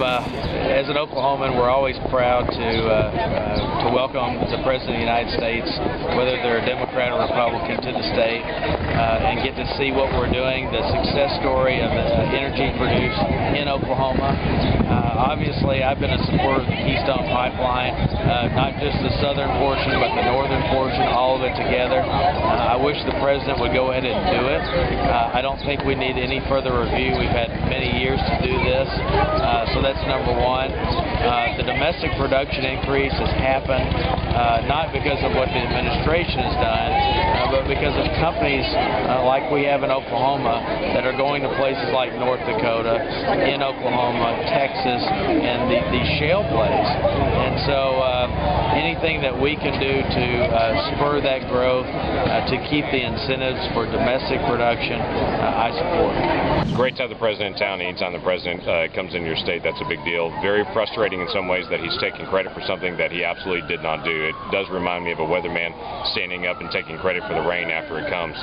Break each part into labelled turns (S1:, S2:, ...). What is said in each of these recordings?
S1: as an Oklahoman, we're always proud to welcome the President of the United States, whether they're a Democrat or Republican, to the state and get to see what we're doing, the success story of the energy produced in Oklahoma. Obviously, I've been a supporter of the Keystone Pipeline, not just the southern portion, but the northern portion, all of it together. I wish the President would go ahead and do it. I don't think we need any further review. We've had many years to do this, so that's number one. The domestic production increase has happened not because of what the administration has done, but because of companies like we have in Oklahoma that are going to places like North Dakota, in Oklahoma, Texas, and these shale plays. And so anything that we can do to spur that growth, to keep the incentives for domestic production, I support.
S2: It's great to have the President in town. Anytime the President comes into your state, that's a big deal. Very frustrating in some ways that he's taking credit for something that he absolutely did not do. It does remind me of a weatherman standing up and taking credit for the rain after it comes.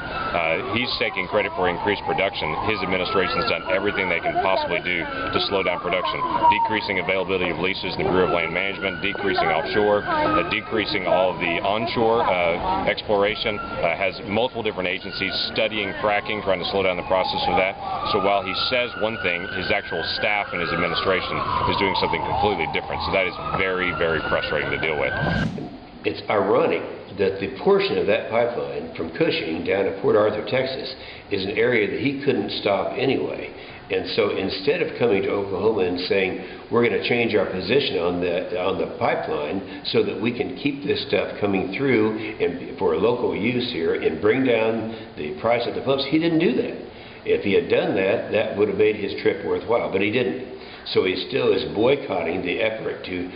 S2: He's taking credit for increased production. His administration's done everything they can possibly do to slow down production, decreasing availability of leases in the Bureau of Land Management, decreasing offshore, decreasing all of the onshore exploration, has multiple different agencies studying fracking, trying to slow down the process of that. So while he says one thing, his actual staff and his administration is doing something completely different. So that is very, very frustrating to deal with.
S3: It's ironic that the portion of that pipeline from Cushing down to Port Arthur, Texas, is an area that he couldn't stop anyway. And so instead of coming to Oklahoma and saying, we're going to change our position on the pipeline so that we can keep this stuff coming through and for local use here and bring down the price at the pumps, he didn't do that. If he had done that, that would have made his trip worthwhile, but he didn't. So he still is boycotting the effort to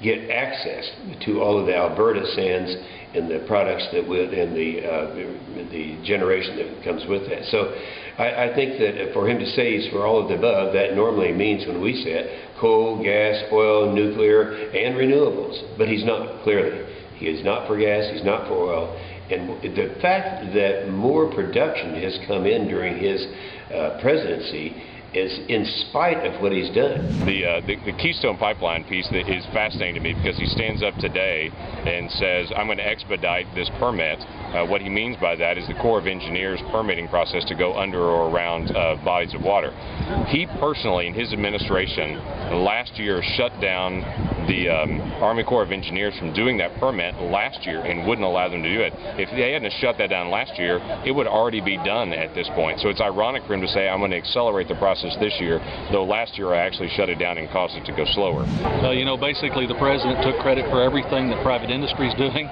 S3: get access to all of the Alberta sands and the products that would, and the generation that comes with that. So I think that for him to say he's for all of the above, that normally means, when we say it, coal, gas, oil, nuclear, and renewables. But he's not, clearly. He is not for gas, he's not for oil. And the fact that more production has come in during his presidency is in spite of what he's done.
S2: The Keystone Pipeline piece that is fascinating to me, because he stands up today and says, I'm going to expedite this permit. What he means by that is the Corps of Engineers permitting process to go under or around bodies of water. He personally, in his administration, last year shut down the Army Corps of Engineers from doing that permit last year and wouldn't allow them to do it. If they hadn't shut that down last year, it would already be done at this point. So it's ironic for him to say, I'm going to accelerate the process this year, though last year I actually shut it down and caused it to go slower.
S4: You know, basically the President took credit for everything that private industry is doing,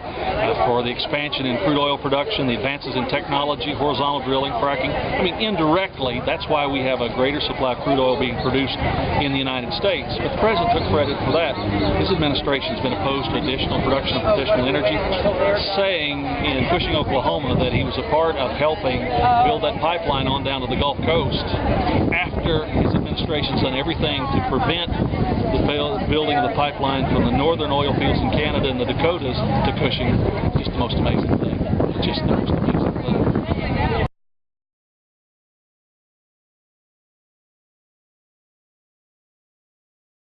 S4: for the expansion in crude oil production, the advances in technology, horizontal drilling, fracking. I mean, indirectly, that's why we have a greater supply of crude oil being produced in the United States. But the President took credit for that. His administration has been opposed to additional production of additional energy, saying in Cushing, Oklahoma, that he was a part of helping build that pipeline on down to the Gulf Coast after his administration's done everything to prevent the building of the pipeline from the northern oil fields in Canada and the Dakotas to Cushing. Just the most amazing thing. Just the most amazing thing.